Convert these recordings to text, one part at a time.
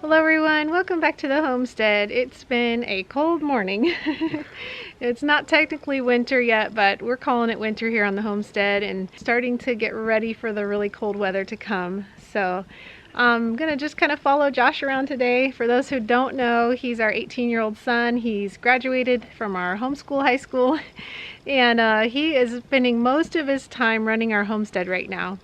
Hello everyone, welcome back to the homestead. It's been a cold morning. It's not technically winter yet, but we're calling it winter here on the homestead and starting to get ready for the really cold weather to come. So I'm gonna just kind of follow Josh around today. For those who don't know, he's our 18-year-old son. He's graduated from our homeschool high school and he is spending most of his time running our homestead right now.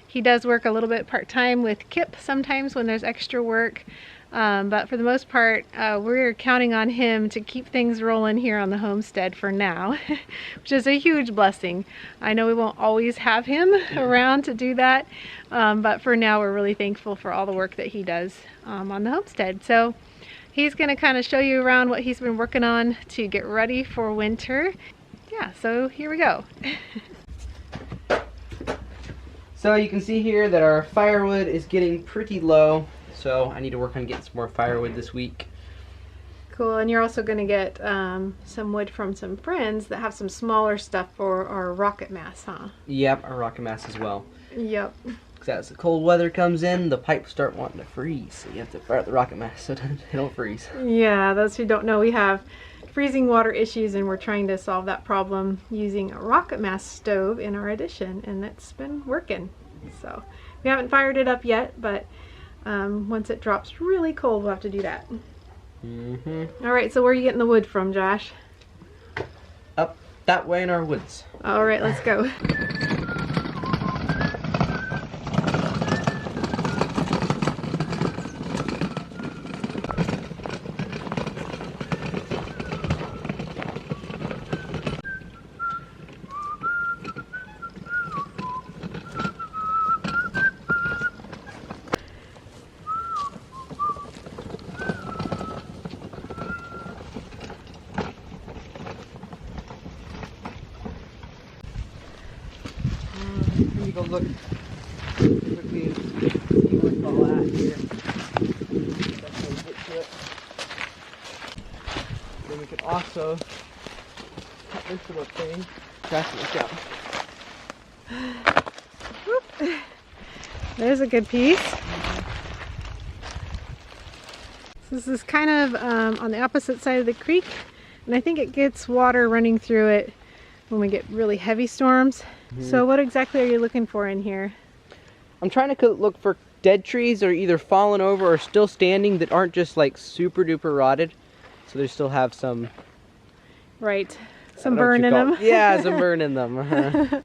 He does work a little bit part-time with Kip sometimes when there's extra work, but for the most part we're counting on him to keep things rolling here on the homestead for now, which is a huge blessing. I know we won't always have him around to do that, but for now we're really thankful for all the work that he does on the homestead. So he's going to kind of show you around what he's been working on to get ready for winter. Yeah, so here we go. So you can see here that our firewood is getting pretty low, so I need to work on getting some more firewood this week. Cool, and you're also going to get some wood from some friends that have some smaller stuff for our rocket mass, huh? Yep, our rocket mass as well. Yep. Because as the cold weather comes in, the pipes start wanting to freeze, so you have to fire up the rocket mass so they don't freeze. Yeah, those who don't know, we have freezing water issues and we're trying to solve that problem using a rocket mass stove in our addition, and it's been working. So we haven't fired it up yet, but once it drops really cold we'll have to do that. Alright, so where are you getting the wood from, Josh? Up that way in our woods. Alright, let's go. Let me go look quickly and see what's all at here. Then we can also cut this little thing. Try to look out. Whoop. There's a good piece. This is kind of on the opposite side of the creek, and I think it gets water running through it when we get really heavy storms. So what exactly are you looking for in here? I'm trying to look for dead trees that are either fallen over or still standing that aren't just like super duper rotted. So they still have some... Right, some burn in them. Yeah, some burn in them.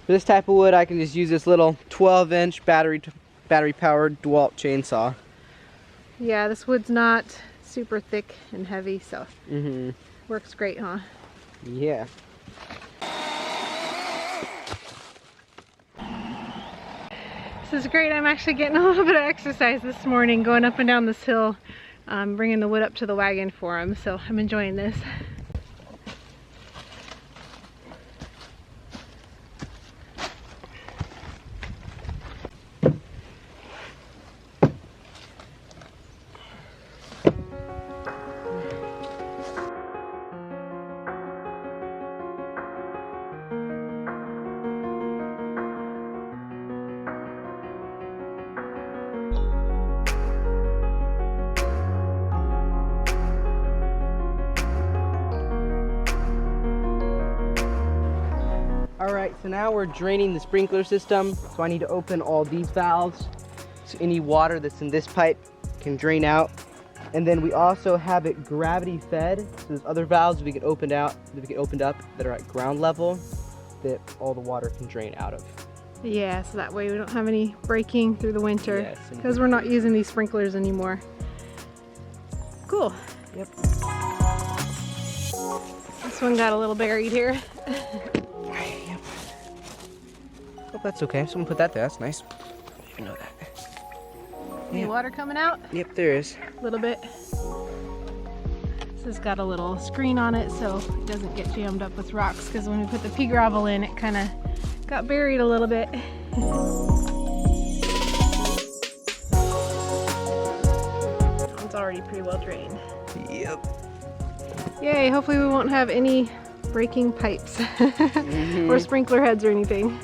For this type of wood, I can just use this little 12-inch battery-powered DeWalt chainsaw. Yeah, this wood's not super thick and heavy, so works great, huh? Yeah. This is great. I'm actually getting a little bit of exercise this morning, going up and down this hill, bringing the wood up to the wagon for him, so I'm enjoying this. Alright, so now we're draining the sprinkler system, so I need to open all these valves so any water that's in this pipe can drain out. And then we also have it gravity fed, so there's other valves we get opened up that are at ground level that all the water can drain out of. Yeah, so that way we don't have any breaking through the winter, Yes, because we're not using these sprinklers anymore. Cool. Yep. This one got a little buried here. Oh, that's okay. Someone put that there. That's nice. I didn't even know that. Any water coming out? Yep, there is. A little bit. This has got a little screen on it so it doesn't get jammed up with rocks, because when we put the pea gravel in, it kind of got buried a little bit. It's already pretty well drained. Yep. Yay, hopefully we won't have any breaking pipes or sprinkler heads or anything.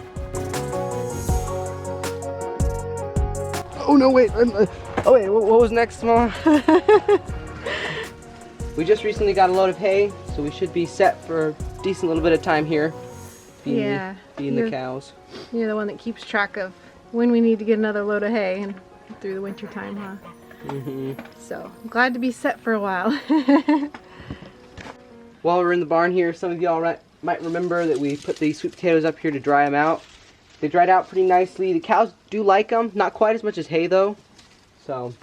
Oh no, wait. Oh wait, what was next, Mom? We just recently got a load of hay, so we should be set for a decent little bit of time here. Feeding the cows. You're the one that keeps track of when we need to get another load of hay and through the winter time, huh? So I'm glad to be set for a while. While we're in the barn here, some of y'all might remember that we put these sweet potatoes up here to dry them out. They dried out pretty nicely. The cows do like them, not quite as much as hay though. So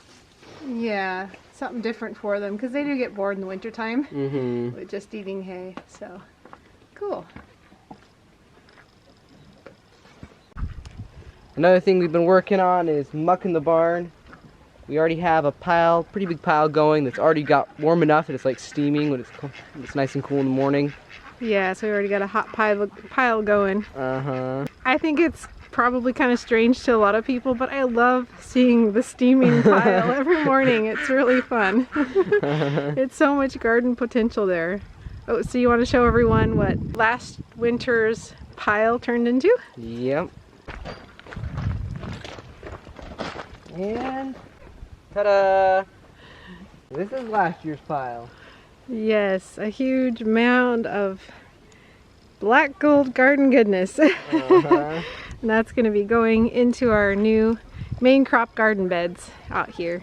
yeah, something different for them, because they do get bored in the winter time with just eating hay. So cool. Another thing we've been working on is mucking the barn. We already have a pretty big pile going that's already got warm enough that it's like steaming when it's nice and cool in the morning. Yeah, so we already got a hot pile going. Uh-huh. I think it's probably kind of strange to a lot of people, but I love seeing the steaming pile every morning. It's really fun. It's so much garden potential there. Oh, so you want to show everyone what last winter's pile turned into? Yep. And ta-da! This is last year's pile. Yes, a huge mound of black gold garden goodness. And that's going to be going into our new main crop garden beds out here.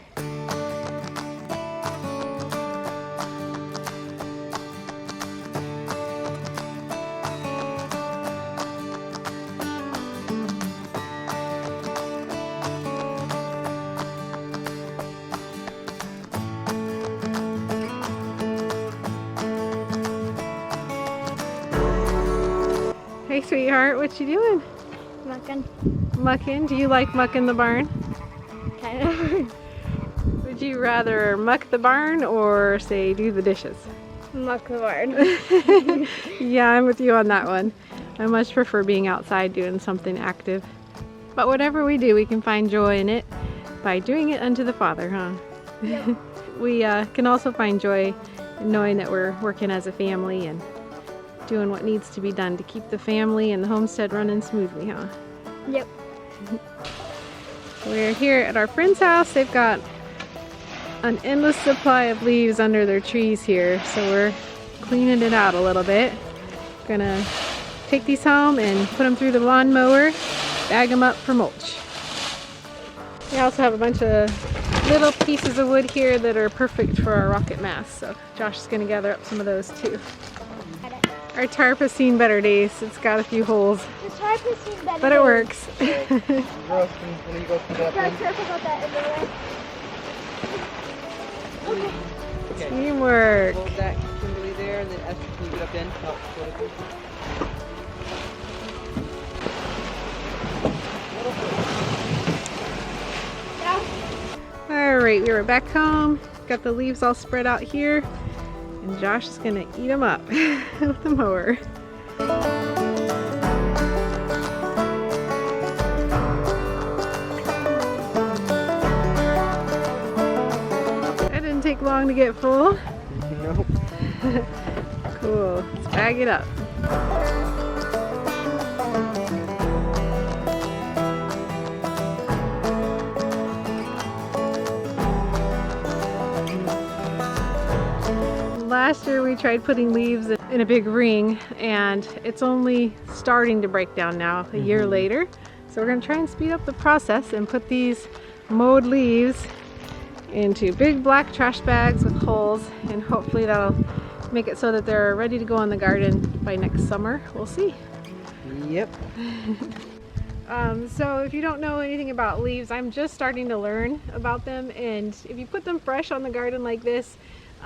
Hey sweetheart, what you doing? Mucking. Mucking? Do you like mucking the barn? Kind of. Would you rather muck the barn or say do the dishes? Muck the barn. Yeah, I'm with you on that one. I much prefer being outside doing something active. But whatever we do, we can find joy in it by doing it unto the Father, huh? Yep. We can also find joy in knowing that we're working as a family and doing what needs to be done to keep the family and the homestead running smoothly, huh? Yep. We're here at our friend's house. They've got an endless supply of leaves under their trees here, so we're cleaning it out a little bit. Gonna take these home and put them through the lawnmower, bag them up for mulch. We also have a bunch of little pieces of wood here that are perfect for our rocket mast, so Josh is gonna gather up some of those too. Our tarp has seen better days. It's got a few holes, The tarp has seen better but it works. Girls, when you go through that Be thing. careful about that in the way. Okay. Okay. Teamwork. Hold that, Kimberly, there, and then Esther, can you get up in? Oh, go with me. All right, we were back home. Got the leaves all spread out here, and Josh is gonna eat them up with the mower. That didn't take long to get full. Nope. Cool, let's bag it up. Last year we tried putting leaves in a big ring, and it's only starting to break down now a year later. So we're going to try and speed up the process and put these mowed leaves into big black trash bags with holes, and hopefully that'll make it so that they're ready to go in the garden by next summer. We'll see. Yep. So if you don't know anything about leaves, I'm just starting to learn about them, and if you put them fresh on the garden like this,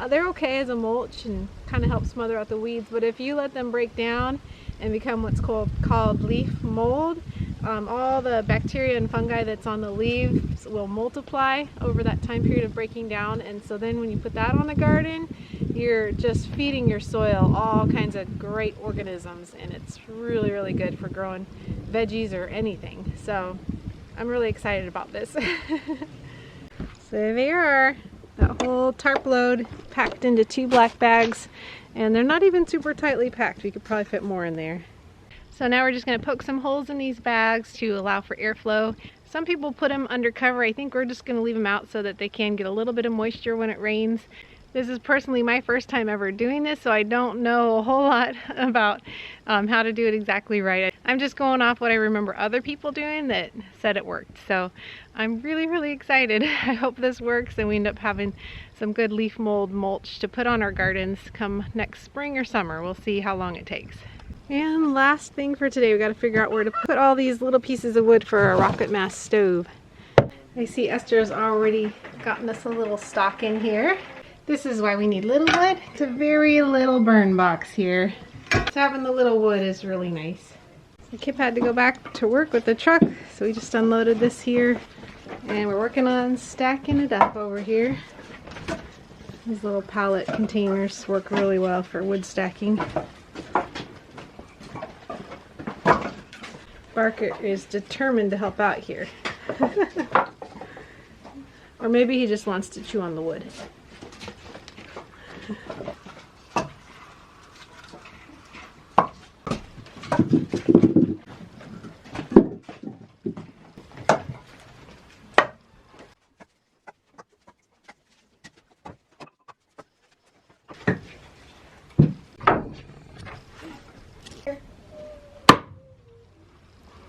they're okay as a mulch and kind of help smother out the weeds, but if you let them break down and become what's called leaf mold, all the bacteria and fungi that's on the leaves will multiply over that time period of breaking down, and so then when you put that on the garden, you're just feeding your soil all kinds of great organisms, and it's really, really good for growing veggies or anything. So I'm really excited about this. So there they are, that whole tarp load packed into 2 black bags, and they're not even super tightly packed. We could probably fit more in there. So now we're just going to poke some holes in these bags to allow for airflow. Some people put them under cover. I think we're just going to leave them out so that they can get a little bit of moisture when it rains. This is personally my first time ever doing this, so I don't know a whole lot about how to do it exactly right. I'm just going off what I remember other people doing that said it worked. So I'm really, really excited. I hope this works and we end up having some good leaf mold mulch to put on our gardens come next spring or summer. We'll see how long it takes. And last thing for today, we got to figure out where to put all these little pieces of wood for our rocket mass stove. I see Esther's already gotten us a little stock in here. This is why we need little wood. It's a very little burn box here. So having the little wood is really nice. So Kip had to go back to work with the truck, so we just unloaded this here. And we're working on stacking it up over here. These little pallet containers work really well for wood stacking. Barker is determined to help out here. Or maybe he just wants to chew on the wood.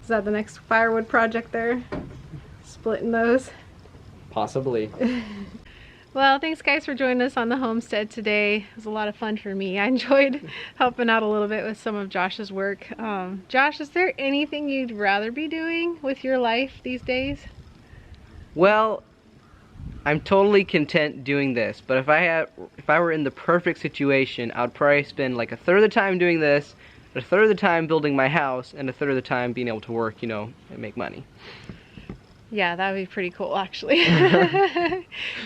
Is that the next firewood project there? Splitting those? Possibly. Well, thanks guys for joining us on the homestead today. It was a lot of fun for me. I enjoyed helping out a little bit with some of Josh's work. Josh, is there anything you'd rather be doing with your life these days? Well, I'm totally content doing this, but if I were in the perfect situation, I would probably spend like a third of the time doing this, a third of the time building my house, and a third of the time being able to work, you know, and make money. Yeah, that would be pretty cool, actually.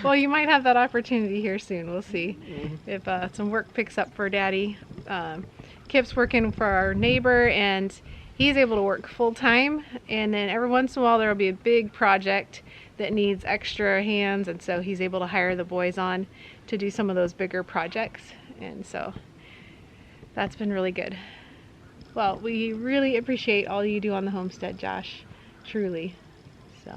Well, you might have that opportunity here soon. We'll see if some work picks up for Daddy. Kip's working for our neighbor, and he's able to work full-time, and then every once in a while there will be a big project that needs extra hands, and so he's able to hire the boys on to do some of those bigger projects, and so that's been really good. Well, we really appreciate all you do on the homestead, Josh, truly. So,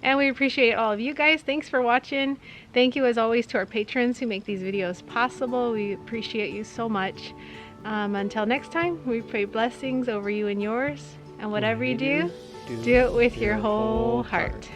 and we appreciate all of you guys. Thanks for watching. Thank you as always to our patrons who make these videos possible. We appreciate you so much. Until next time, we pray blessings over you and yours, and whatever you do, do it with your whole heart.